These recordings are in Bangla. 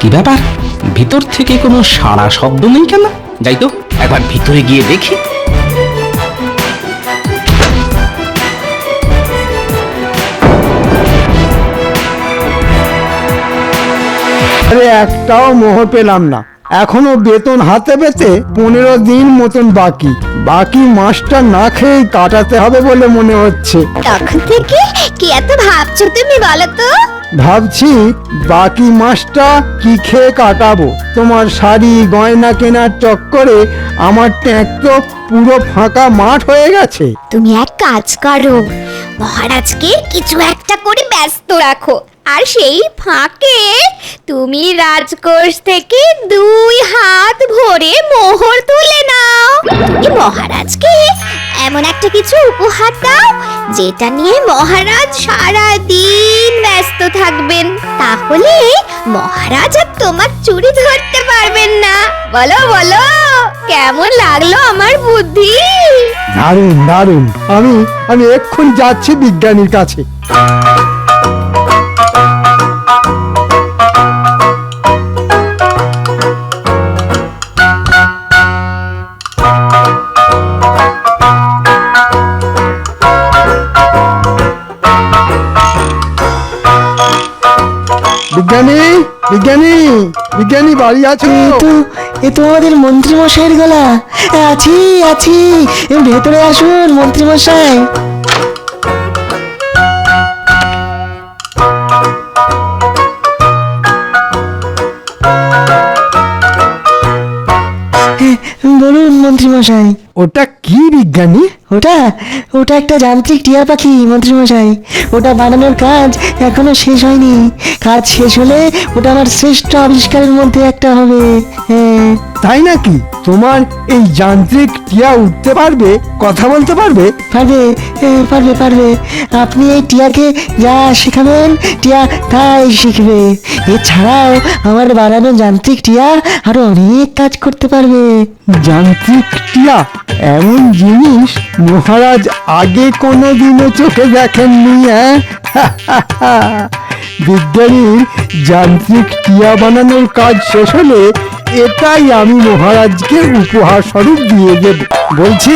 কি ব্যাপার, ভিতর থেকে কোনো সাড়া শব্দ নেই কেন? যাই তো একবার ভিতরে গিয়ে দেখি। আরে একটাও মোহর পেলাম না, এখনো বেতন হাতে পেতে 15 দিন মতন বাকি মাসটা না খেয়ে কাটাতে হবে বলে মনে হচ্ছে। তখন থেকে কি এত ভাবছো তুমি বলো তো? ভাবছি বাকি মাসটা কি খেয়ে কাটাবো। তোমার শাড়ি গয়না কেনার চক্করে আমার ট্যাঙ্ক তো পুরো ফাঁকা মাঠ হয়ে গেছে। তুমি এক কাজ করো, মহারাজকে কিছু একটা করে ব্যস্ত রাখো, আর সেই ফাঁকে তুমি রাজকোষ থেকে 2 হাত ভরে মোহর তুলে নাও। তুমি মহারাজকে এমন একটা কিছু উপহার দাও যেটা নিয়ে মহারাজ সারা দিন ব্যস্ত থাকবেন, তাহলে মহারাজ আর তোমার চুরি ধরতে পারবেন না। বলো বলো, কেমন লাগলো আমার বুদ্ধি? দারুণ দারুণ, আমি এক্ষুনি যাচ্ছি বিজ্ঞানীর কাছে। বিজ্ঞানী বিজ্ঞানী বিজ্ঞানী বাড়ি আছো? এ তো আমাদের মন্ত্রী মশাইয়ের গলা। আছি আছি, ভেতরে আসুন মন্ত্রী মশাই। বলুন মন্ত্রী মশাই। ওটা কি বিজ্ঞানী? ওটা ওটা একটা যান্ত্রিক টিয়া পাখি মন্ত্রী মশাই। ওটা বানানোর কাজ এখনো শেষ হয়নি। কাজ শেষ হলে ওটা আমার শ্রেষ্ঠ আবিষ্কারের মধ্যে একটা হবে। হ্যাঁ। তাই নাকি? তোমার এই যান্ত্রিক টিয়া উঠতে পারবে, কথা বলতে পারবে? পারবে, পারবে পারবে। আপনি এই টিয়াকে যা শেখাবেন টিয়া তাই শিখবে। এছাড়াও আমার বানানো যান্ত্রিক টিয়া আরো অনেক কাজ করতে পারবে। যান্ত্রিক টিয়া এমন জিনিস মহারাজ আগে কোনোদিনও চোখে দেখেননি। বিজ্ঞানীর যান্ত্রিক টিয়া বানানোর কাজ শেষ হলে এটাই আমি মহারাজকে উপহার স্বরূপ দিয়ে দেব। বলছি,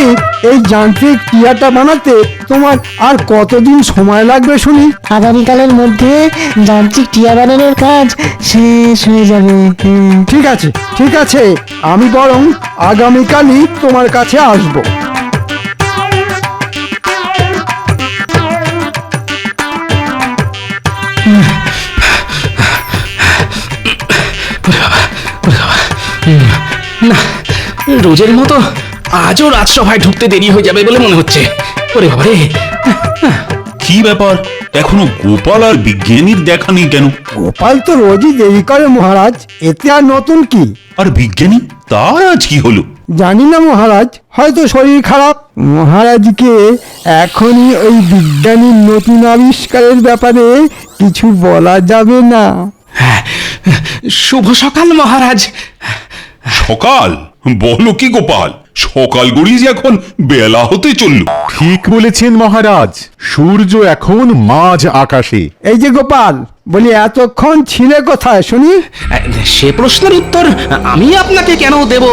এই যান্ত্রিক টিয়াটা বানাতে তোমার আর কতদিন সময় লাগবে শুনি? আগামীকালের মধ্যে যান্ত্রিক টিয়া বানানোর কাজ শেষ হয়ে যাবে। ঠিক আছে ঠিক আছে, আমি বরং আগামীকালই তোমার কাছে আসবো। না, রোজের মতো আজও রাজসভায় ঢুকতে দেরি হয়ে যাবে বলে মনে হচ্ছে। ওরে বাবা রে! কি ব্যাপার, এখনো গোপাল আর বিজ্ঞানীর দেখা নেই কেন? গোপাল তো রোজই দেরি করে মহারাজ, এতে আর নতুন কি? আর বিজ্ঞানী, তার আজ কি হলো? জানি না মহারাজ, হয়তো শরীর খারাপ। মহারাজকে এখনই ওই বিজ্ঞানীর নতুন আবিষ্কারের ব্যাপারে কিছু বলা যাবে না। শুভ সকাল মহারাজ। সকাল? বলো কি গোপাল, সকাল গড়িয়ে যে এখন বেলা হতে চলল। ঠিক বলেছেন মহারাজ, সূর্য এখন মাঝ আকাশে। এই যে গোপাল, বলি এতক্ষণ ছিলে কোথায় শুনি? সে প্রশ্নের উত্তর আমি আপনাকে কেন দেব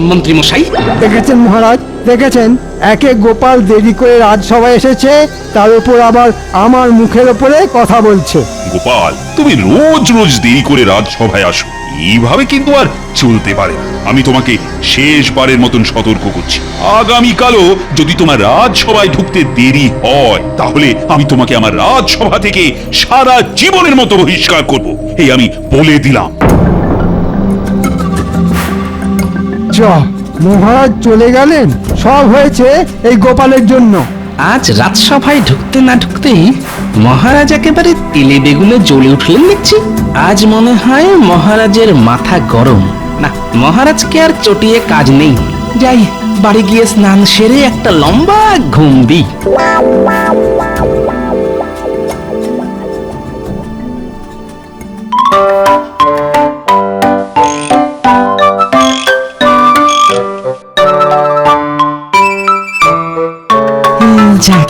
মন্ত্রী মশাই? দেখেছেন মহারাজ, দেখেছেন, একে গোপাল দেরি করে রাজসভায় এসেছে, তার উপর আবার আমার মুখের উপরে কথা বলছে। গোপাল, তুমি রোজ রোজ দেরি করে রাজসভায় আসো, এইভাবে কিন্তু আর চলতে পারে না। আমি তোমাকে শেষবারের মতন সতর্ক করছি, আগামীকালও যদি তোমার রাজসভায় ঢুকতে দেরি হয় তাহলে আমি তোমাকে আমার রাজসভা থেকে সারা জীবনের মতো বহিষ্কার করব, এই আমি বলে দিলাম। মহারাজ চলে গেলেন, সব হয়েছে এই গোপালের জন্য। আজ রাজসভায় ঢুকতে না ঢুকতেই মহারাজ একেবারে তেলে বেগুনে জ্বলে উঠলেন দেখছি। আজ মনে হয় মহারাজের মাথা গরম। না, মহারাজকে আর চটিয়ে কাজ নেই। যাই, বাড়ি গিয়ে স্নান সেরে একটা লম্বা ঘুম দিই। যাক,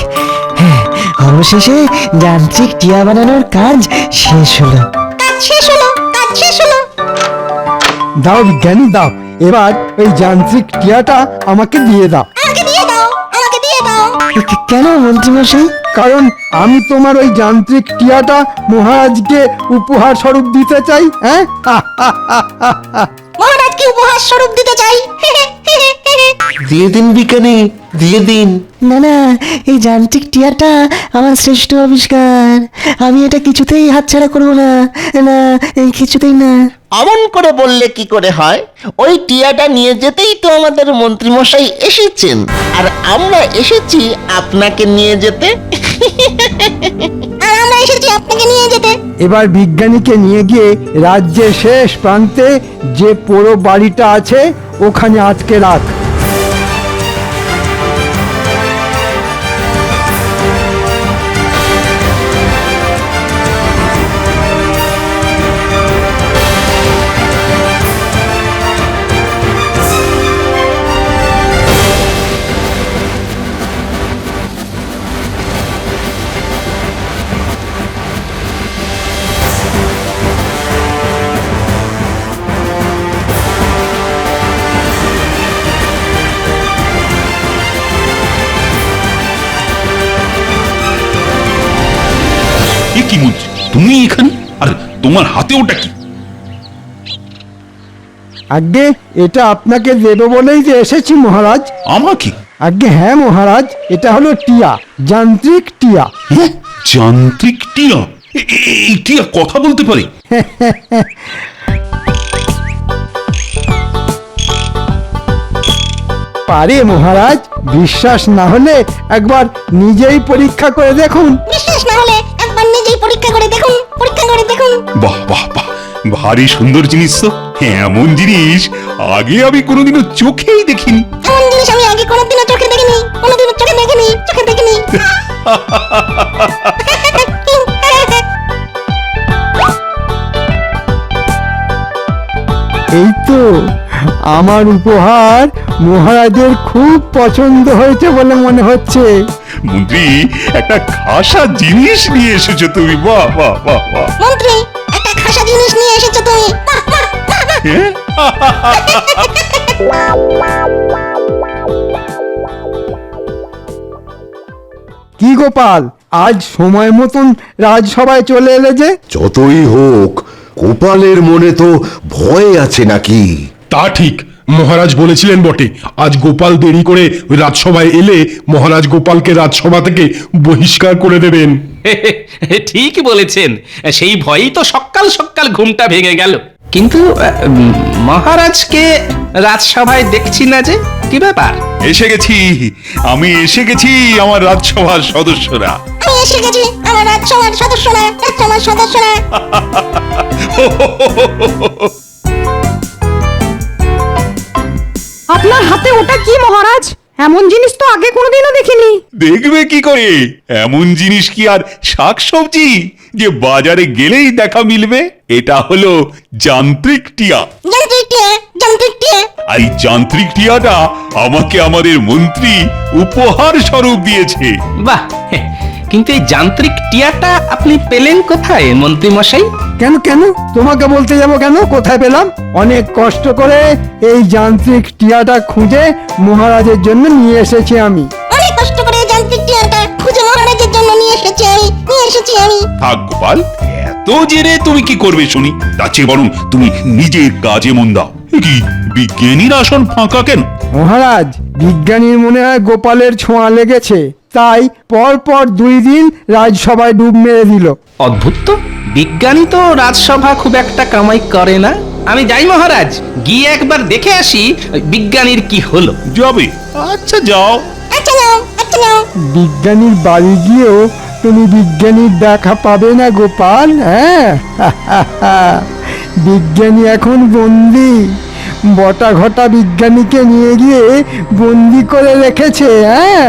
হ্যাঁ, অবশেষে যান্ত্রিক টিয়া বানানোর কাজ শেষ হলো। কাজ শেষ হলো, কাজ শেষ হলো। দাও বিজ্ঞানী দাও, এবার ওই যান্ত্রিক টিয়াটা আমাকে দিয়ে দাও। আমাকে দিয়ে দাও, আমাকে দিয়ে দাও। কেন মন্ত্রীমশাই? কারণ আমি তোমার ওই যান্ত্রিক টিয়াটা মহারাজকে উপহার স্বরূপ দিতে চাই। হ্যাঁ মহারাজকে উপহার স্বরূপ দিতে চাই। দিয়ে দিন বিজ্ঞানী, দিয়ে দিন। না না, এই যান্ত্রিক টিয়াটা আমার শ্রেষ্ঠ আবিষ্কার। আমি এটা কিছুতেই হাতছাড়া করবো না, না কিছুতেই না। অমন করে বললে কি করে হয়? ওই টিয়াটা নিয়ে যেতেই তো আমাদের মন্ত্রীমশাই এসেছেন, আর আমরা এসেছি আপনাকে নিয়ে যেতে। আর আমরা এসেছি আপনাকে নিয়ে যেতে। এবার বিজ্ঞানীকে নিয়ে গিয়ে রাজ্যের শেষ প্রান্তে যে পোড়ো বাড়িটা আছে ওখানে আটকে রাখ। এ কি মন্ত্রী, তুমি এখানে? আর তোমার হাতে ওটা কি? আগে এটা আপনাকে দেব বলেই যে এসেছি মহারাজ। আমাকে? আগে হ্যাঁ মহারাজ, এটা হলো টিয়া, যান্ত্রিক টিয়া। হ্যাঁ, যান্ত্রিক টিয়া? এই টিয়া কথা বলতে পারে? পারে মহারাজ, বিশ্বাস না হলে একবার নিজেই পরীক্ষা করে দেখুন। বিশ্বাস না হলে একবার নিজেই পরীক্ষা করে দেখুন, পরীক্ষা করে দেখুন। বাহ বাহ বাহ, ভারী সুন্দর জিনিস তো। এমন জিনিস আগে আমি কোনোদিনও চোখেই দেখিনি। এমন জিনিস আমি আগে কোনোদিনও চোখে দেখিনি, কোনোদিনও চোখে দেখিনি, চোখে দেখিনি। এই তো আমার উপহার মহারাজের খুব পছন্দ হয়েছে বলে মনে হচ্ছে। মন্ত্রী, একটা খাসা জিনিস নিয়ে এসেছো তুমি। বাহ বাহ বাহ বাহ। মন্ত্রী, একটা খাসা জিনিস নিয়ে এসেছো তুমি। বাহ, বাহ, বাহ, বাহ। হ্যাঁ? কি গোপাল, আজ সময় মতন রাজসভায় চলে এলে যে? যতই হোক গোপালের মনে তো ভয় আছে নাকি? তা ঠিক, মহারাজ বলেছিলেন বটে আজ গোপাল দেরি করে রাজসভায় এলে মহারাজ গোপালকে রাজসভা থেকে বহিষ্কার করে দেবেন। ঠিকই বলেছেন, সেই ভয়েই তো সকাল সকাল ঘুমটা ভেঙে গেল। কিন্তু মহারাজকে রাজসভায় দেখছি না যে, কি ব্যাপার? এসে গেছি, আমি এসে গেছি আমার রাজসভার সদস্যরা। আমি এসে গেছি, আমার রাজসভার সদস্যরা, রাজসভার সদস্যরা। আপনার হাতে ওটা কি মহারাজ? এমন জিনিস তো আগে কোনোদিনও দেখিনি। দেখবে কি করে? এমন জিনিস কি আর শাকসবজি যে বাজারে গেলেই দেখা মিলবে? এটা হলো যান্ত্রিক টিয়া। যান্ত্রিক টিয়া, যান্ত্রিক টিয়া। আর এই যান্ত্রিক টিয়াটা আমাকে আমাদের মন্ত্রী উপহার স্বরূপ দিয়েছে। বাহ, কিন্তু এই যান্ত্রিক টিয়াটা আপনি পেলেন কোথায় মন্ত্রী মশাই? কেন কেন তোমাকে বলতে যাব কেন? কোথায় পেলাম? অনেক কষ্ট করে এই যান্ত্রিক টিয়াটা খুঁজে মহারাজের জন্য নিয়ে এসেছি আমি। অনেক কষ্ট করে যান্ত্রিক টিয়াটা খুঁজে মহারাজের জন্য নিয়ে এসেছি আমি। থাক গোপাল, এত জেনে তুমি কি করবে শুনি? তার চেয়ে বরং তুমি নিজের কাজে মন দাও। কি বিজ্ঞানীর আসন ফাঁকা কেন? মহারাজ, বিজ্ঞানীর মনে হয় গোপালের ছোঁয়া লেগেছে, তাই পর পর 2 দিন রাজসভায় ডুব মেরে দিল। অদ্ভুত তো, বিজ্ঞানী তো রাজসভা খুব একটা কামাই করে না। আমি যাই মহারাজ, গিয়ে একবার দেখে আসি বিজ্ঞানীর কি হলো। যাবে? আচ্ছা যাও। আচ্ছা নাও, আচ্ছা নাও। বিজ্ঞানীর বাড়ি গিয়েও তুমি বিজ্ঞানীর দেখা পাবে না গোপাল। হ্যাঁ, বিজ্ঞানী এখন বন্দি। বটা ঘটা বিজ্ঞানীকে নিয়ে গিয়ে বন্দি করে রেখেছে। হ্যাঁ।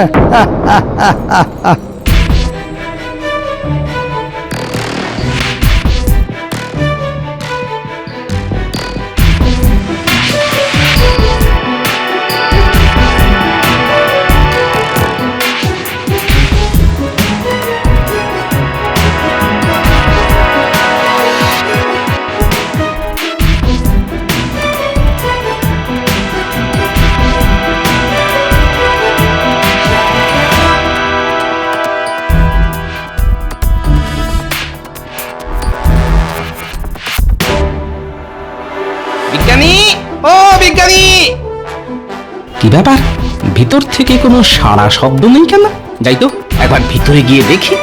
বিজ্ঞানী, ও বিজ্ঞানী! কি ব্যাপার, ভিতর থেকে কোনো সাড়া শব্দ নেই কেন? যাই তো একবার ভিতরে গিয়ে দেখি।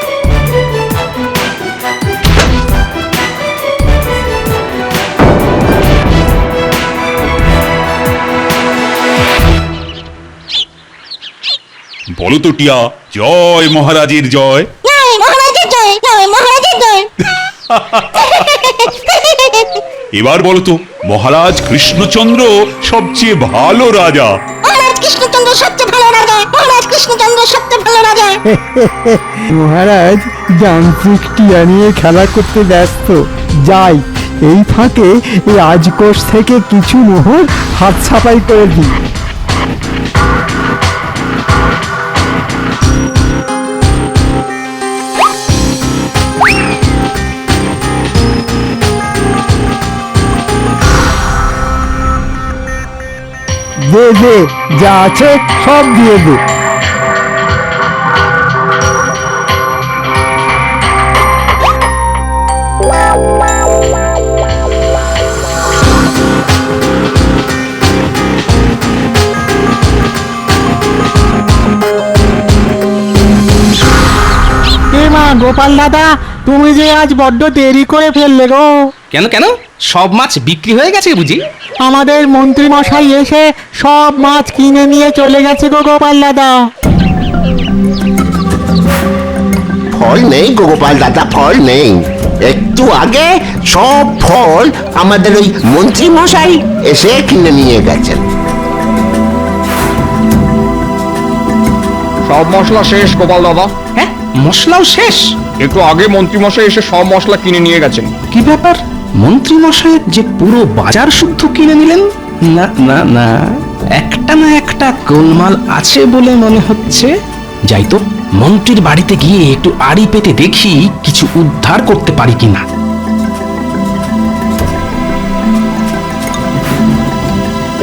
বলো তো টিয়া, জয় মহারাজের জয়। এবার বলো তো, মহারাজ কৃষ্ণচন্দ্র সবচেয়ে ভালো রাজা। মহারাজ যান্ত্রিক টিয়া নিয়ে খেলা করতে ব্যস্ত। যাই, এই ফাঁকে রাজকোষ থেকে কিছু মোহর হাত ছাপাই করে দিই। দে দে, যা আছে সব দিয়ে দে। গোপাল দাদা, তুমি যে আজ বড্ড দেরি করে ফেললে গো। কেন কেন, সব মাছ বিক্রি হয়ে গেছে বুঝি? আমাদের মন্ত্রী মশাই এসে সব মাছ কিনে নিয়ে চলে গেছে গো গোপাল দাদা। ফল নেই গোপাল দাদা, ফল নেই। একটু আগে সব ফল আমাদের ওই মন্ত্রী মশাই এসে কিনে নিয়ে গেছেন। সব মশলা শেষ গোপাল দাদা। হ্যাঁ, মশলাও শেষ? একটু আগে মন্ত্রী মশাই এসে সব মশলা কিনে নিয়ে গেছেন। কি ব্যাপার, মন্ত্রী মশাই যে পুরো বাজার শুদ্ধ কিনে নিলেন? না না না, একটা না একটা গোলমাল আছে বলে মনে হচ্ছে। যাই তো, মন্ত্রীর বাড়িতে গিয়ে একটু আড়ি পেতে দেখি কিছু উদ্ধার করতে পারি কিনা।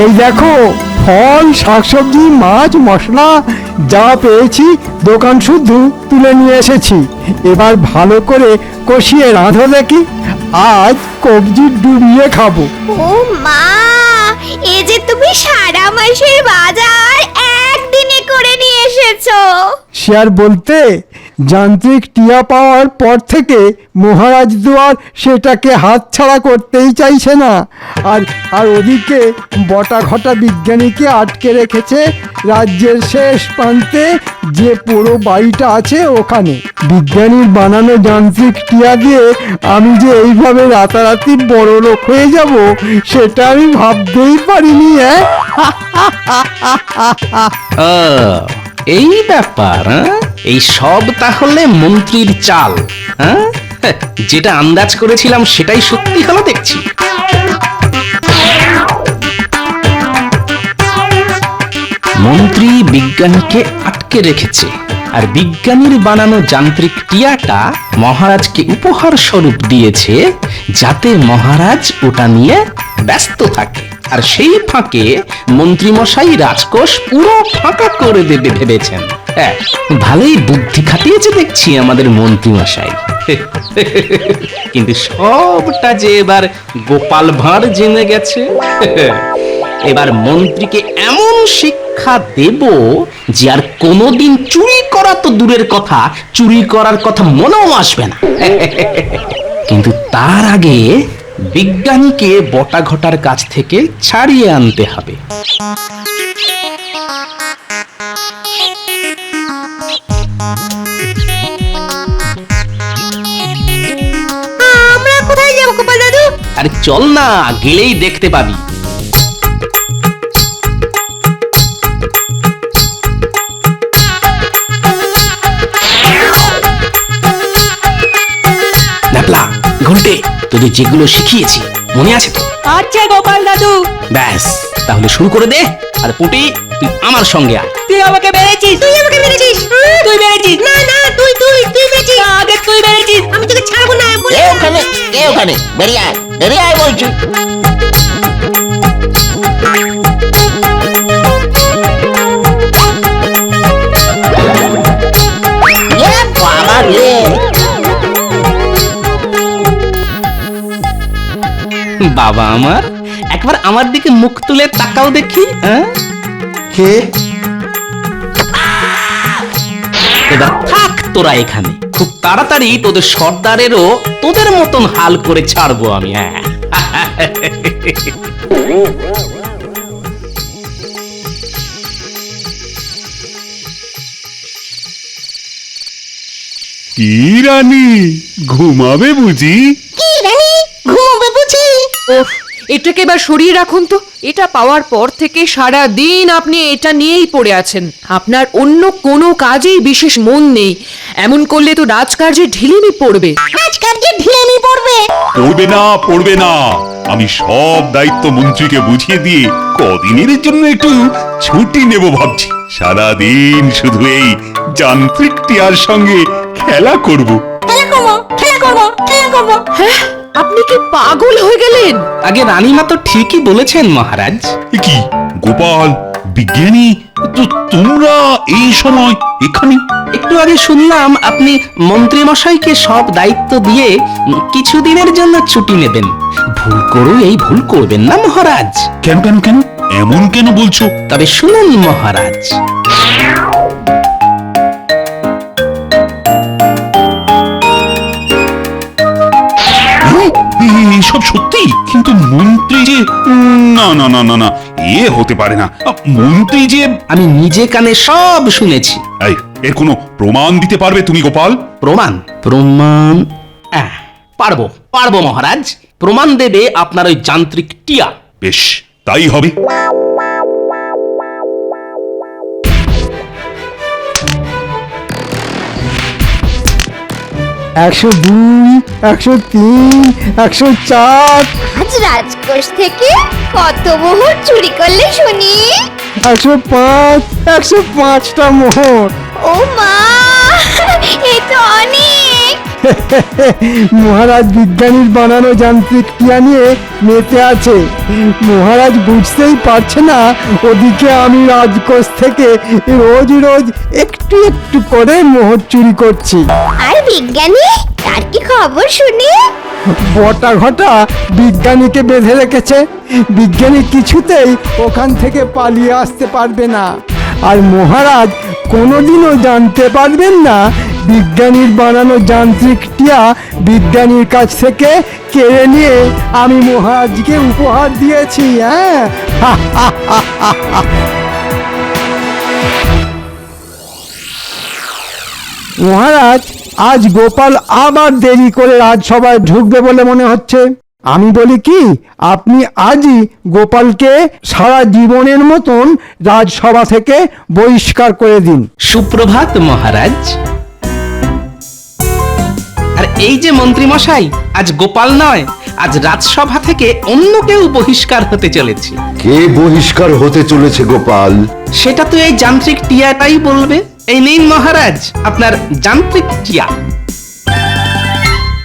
এই দেখো, ফল, শাকসবজি, মাছ, মশলা যা পেয়েছি দোকান শুদ্ধ তুলে নিয়ে এসেছি। এবার ভালো করে কষিয়ে রাঁধো দেখি, আজ কবজি ডুবিয়ে খাবো। ও মা, এ যে তুমি সারা মাসের বাজার একদিনে করে নিয়ে এসেছো। সে আর বলতে, যান্ত্রিক টিয়া পাওয়ার পর থেকে মহারাজ দুয়ার সেটাকে হাতছাড়া করতেই চাইছে না। আর ওদিকে বটা ঘটা বিজ্ঞানীকে আটকে রেখেছে রাজ্যের শেষ প্রান্তে, যে পুরো বাড়িটা আছে ওখানে। বিজ্ঞানীর বানানো যান্ত্রিক টিয়া দিয়ে আমি যে এইভাবে রাতারাতি বড় লোক হয়ে যাব, সেটা আমি ভাবতেই পারিনি। এই ব্যাপার, এই সব তাহলে মন্ত্রীর চাল। হ্যাঁ, যেটা আন্দাজ করেছিলাম সেটাই সত্যি হলো দেখছি। মন্ত্রী বিজ্ঞানীকে আটকে রেখেছে, আর বিজ্ঞানীর বানানো যান্ত্রিক টিয়াটা মহারাজকে উপহার স্বরূপ দিয়েছে, যাতে মহারাজ ওটা নিয়ে ব্যস্ত থাকে। আর সেই ফাঁকে মন্ত্রীমশাই রাজকোষ পুরো ফাঁকা করে দেবে ভেবেছেন। হ্যাঁ, ভালোই বুদ্ধি খাটিয়েছে দেখছি আমাদের মন্ত্রীমশাই। কিন্তু সবটা যে এবার গোপাল ভাঁড় জেনে গেছে। এবার মন্ত্রীকে এমন শিক্ষা দেব যে আর কোনোদিন চুরি করা তো দূরের কথা, চুরি করার কথা মনেও আসবে না। কিন্তু তার আগে বিজ্ঞানীকে বটা ঘটার কাছ থেকে ছাড়িয়ে আনতে হবে। আমরা কোথায় যাবো গোপাল দাদু? আরে চল না, গেলেই দেখতে পাবি। ন্যাপলা, ঘুরতে তোদের যেগুলো শিখিয়েছি মনে আছে তো? আচ্ছা গোপাল দাদু। ব্যাস, তাহলে শুরু করে দে। আর পুটি, তুই আমার সঙ্গে আয়। তুই আমাকে মেরেছিস। তুই আমাকে মেরেছিস। তুই মেরেছিস। না না, তুই মেরেছিস। আগে তুই মেরেছিস। আমি তোকে ছাড়বো না। কে ওখানে বেরিয়ে আয়, বেরিয়ে আয় বলছি। বাবা রে, বাবা আমার, একবার আমার দিকে মুখ তুলে তাকাও দেখি, হ্যাঁ? কে? এবার থাক তোরা এখানে, খুব তাড়াতাড়ি তোদের সর্দারেরও তোদের মতন হাল করে ছাড়বো আমি, হ্যাঁ। কি রানী, ঘুমাবে বুঝি? কি রানী ঘুমোবে বুঝি? ওহ, এটাকে এবার সরিয়ে রাখুন তো। এটা পাওয়ার পর থেকে সারা দিন আপনি এটা নিয়েই পড়ে আছেন। আপনার অন্য কোনো কাজেই বিশেষ মন নেই। এমন করলে তো রাজকার্যে ঢিলেমি পড়বে। রাজকার্যে ঢিলেমি পড়বে? পড়বে না। আমি সব দায়িত্ব মন্ত্রীকে বুঝিয়ে দিয়ে কদিনের জন্য একটু ছুটি নেব ভাবছি। সারাদিন শুধু এই যান্ত্রিক টিয়ার সঙ্গে খেলা করব। খেলা করবো, খেলা করবো, খেলা করবো। হ্যাঁ, আপনি কি পাগল হয়ে গেলেন? আগে রানীমা তো ঠিকই বলেছেন মহারাজ। এ কি গোপাল, বিজ্ঞানী, তো তোমরা এই সময় এখানে? একটু আগে শুনলাম আপনি মন্ত্রী মশাইকে সব দায়িত্ব দিয়ে কিছুদিনের জন্য ছুটি নেবেন। ভুল করে এই ভুল করবেন না মহারাজ। কেন কেন কেন এমন কেন বলছো? তবে শুনুন মহারাজ, এসব সত্যি? কিন্তু মন্ত্রী যে না না না না না, এ হতে পারে না। মন্ত্রী যে আমি নিজে কানে সব শুনেছি। এই, এর কোনো প্রমাণ দিতে পারবে তুমি গোপাল? প্রমাণ? প্রমাণ পারবো পারবো মহারাজ। প্রমাণ দেবে আপনার ওই যান্ত্রিক টিয়া। বেশ, তাই হবে। 102, 103, 104, আজ রাজকোষ থেকে কত মোহর চুরি করলে শুনি? 105, 105টা মোহর। ও মা, এ তো অনেক। মহারাজ বিজ্ঞানীর বানানো যান্ত্রিক টিয়া নিয়ে মেতে আছে। মহারাজ বুঝতেই পারছে না ওদিকে আমি রাজকোষ থেকে রোজ রোজ একটু একটু করে মোহর চুরি করছি। আর বিজ্ঞানী, তার কি খবর শুনি? বটা ঘটা বিজ্ঞানীকে বেঁধে রেখেছে। বিজ্ঞানী কিছুতেই ওখান থেকে পালিয়ে আসতে পারবে না। আর মহারাজ কোনোদিনও জানতে পারবেন না বিজ্ঞানীর বানানো যান্ত্রিক টিয়া বিজ্ঞানীর কাছ থেকে কেড়ে নিয়ে আমি মহারাজকে উপহার দিয়েছি। হ্যাঁ, মহারাজ আজ গোপাল আবার দেরি করে রাজসভায় ঢুকবে বলে মনে হচ্ছে। আমি বলি কি, আপনি আজই গোপালকে সারা জীবনের মতন রাজসভা থেকে বহিষ্কার করে দিন। সুপ্রভাত মহারাজ। আর এই যে মন্ত্রী মশাই, আজ গোপাল নয়, আজ রাজসভা থেকে অন্য কেউ বহিষ্কার হতে চলেছে। কে বহিষ্কার হতে চলেছে গোপাল? সেটা তো এই যান্ত্রিক টিয়াটাই বলবে। এই নিন মহারাজ আপনার যান্ত্রিক টিয়া।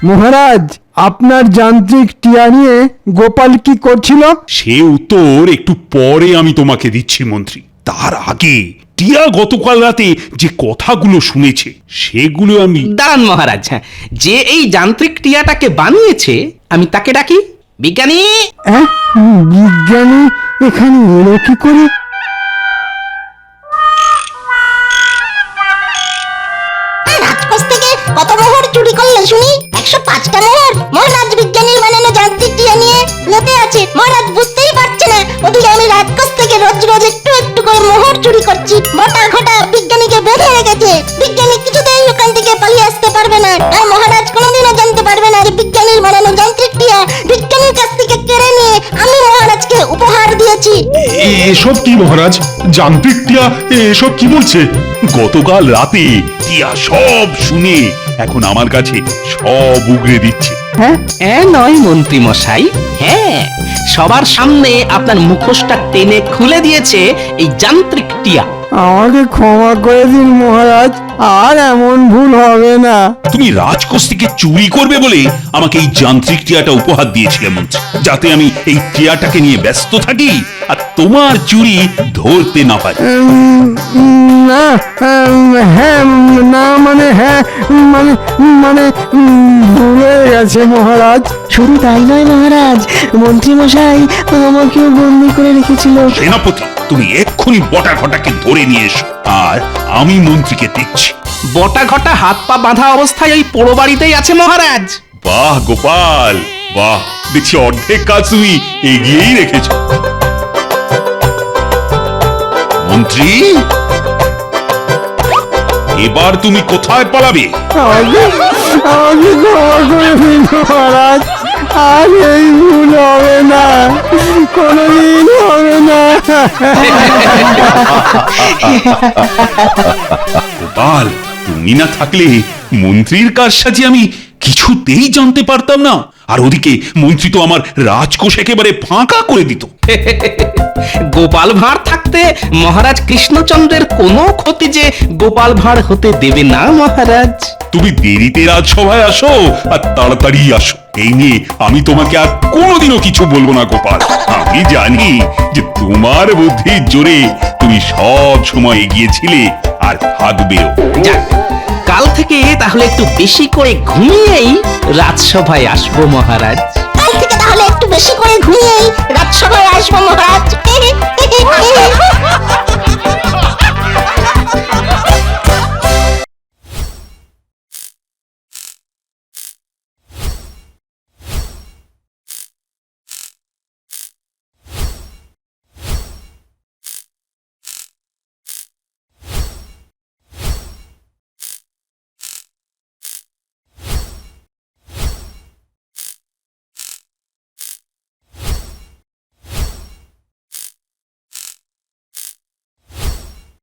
মহারাজ, আপনার যান্ত্রিক টিয়া নিয়ে গোপাল কি করছিল? সে উত্তর একটু পরে আমি তোমাকে দিচ্ছি মন্ত্রী। তার আগে টিয়া গতকাল রাতে যে কথাগুলো শুনেছে সেগুলো আমি... দাঁড়ান মহারাজ, হ্যাঁ, যে এই যান্ত্রিক টিয়াটাকে বানিয়েছে আমি তাকে ডাকি। বিজ্ঞানী! বিজ্ঞানী এখানে এলো কি করে? রাজকোষ থেকে কত মোহর চুরি করলে শুনি? 105টা মোহর। মহারাজ বিজ্ঞানীর বানানো যান্ত্রিক টিয়া নিয়ে মেতে আছে। মহারাজ বুঝতেই পারছে না ওদিকে আমি রাজকোষ থেকে রোজ রোজ একটু একটু করে মোহর চুরি করছি। বটা ঘটা বিজ্ঞানীকে বেঁধে রেখেছে। বিজ্ঞানী কিছুতেই ওখান থেকে পালিয়ে আসতে পারবে না। আর মহারাজ কোনোদিনও জানতে পারবে না যে বিজ্ঞানীর বানানো যান্ত্রিক টিয়া বিজ্ঞানীর কাছ থেকে কেড়ে নিয়ে আমি মহারাজকে উপহার দিয়েছি। এসব কি মহারাজ? যান্ত্রিক টিয়া এসব কি বলছে? গতকাল রাতে টিয়া সব শুনে এখন আমার কাছে সব উগরে দিচ্ছে। হ্যাঁ নয় মন্ত্রী মশাই, হ্যাঁ, সবার সামনে আপনার মুখোশটা টেনে খুলে দিয়েছে এই যান্ত্রিক টিয়া। আমাকে ক্ষমা করে দিন মহারাজ, আর এমন ভুল হবে না। তুমি রাজকোষ থেকে চুরি করবে বলে আমাকে এই যান্ত্রিক টিয়াটা উপহার দিয়েছিলে মন্ত্রী, যাতে আমি এই টিয়াটাকে নিয়ে ব্যস্ত থাকি। আর তোমার চুরি ধরতে না পারি। না হ্যাঁ না মানে হ্যাঁ মানে মানে ভুলে গেছে মহারাজ। শুধু তাই নয় মহারাজ, মন্ত্রী মশাই আমাকেও বন্দি করে রেখেছিল। সেনাপতি, তুমি এক্ষুনি বটা ঘটাকে ধরে নিয়ে এসো, আর আমি মন্ত্রীকে দেখছি। বটা ঘটা হাত পা বাঁধা অবস্থায় ওই পোড়ো বাড়িতেই আছে মহারাজ। বাহ গোপাল, বাহ, দেখছি অর্ধেক কাজ তুমি এগিয়েই রেখেছ। মন্ত্রী, এবার তুমি কোথায় পালাবে? আমাকে ক্ষমা করে দিন মহারাজ, আর এই ভুল হবে না, কোনোদিন হবে না। গোপাল, তুমি না থাকলে মন্ত্রীর কারসাজি আমি কিছুতেই জানতে পারতাম না, আর ওদিকে মন্ত্রী তো আমার রাজকোষ একেবারে ফাঁকা করে দিত। গোপাল ভাঁড় থাকতে মহারাজ কৃষ্ণচন্দ্রের কোনো ক্ষতি যে গোপাল ভাঁড় হতে দেবে না মহারাজ। তুমি দেরিতে রাজসভায় আসো আর তাড়াতাড়ি আসো, এই নিয়ে আমি তোমাকে আর কোনোদিনও কিছু বলবো না গোপাল। আমি জানি যে তোমার বুদ্ধির জোরে তুমি সব সময় এগিয়েছিলে আর থাকবেও। যাক, কাল থেকে তাহলে একটু বেশি করে ঘুমিয়েই রাজসভায় আসবো মহারাজ।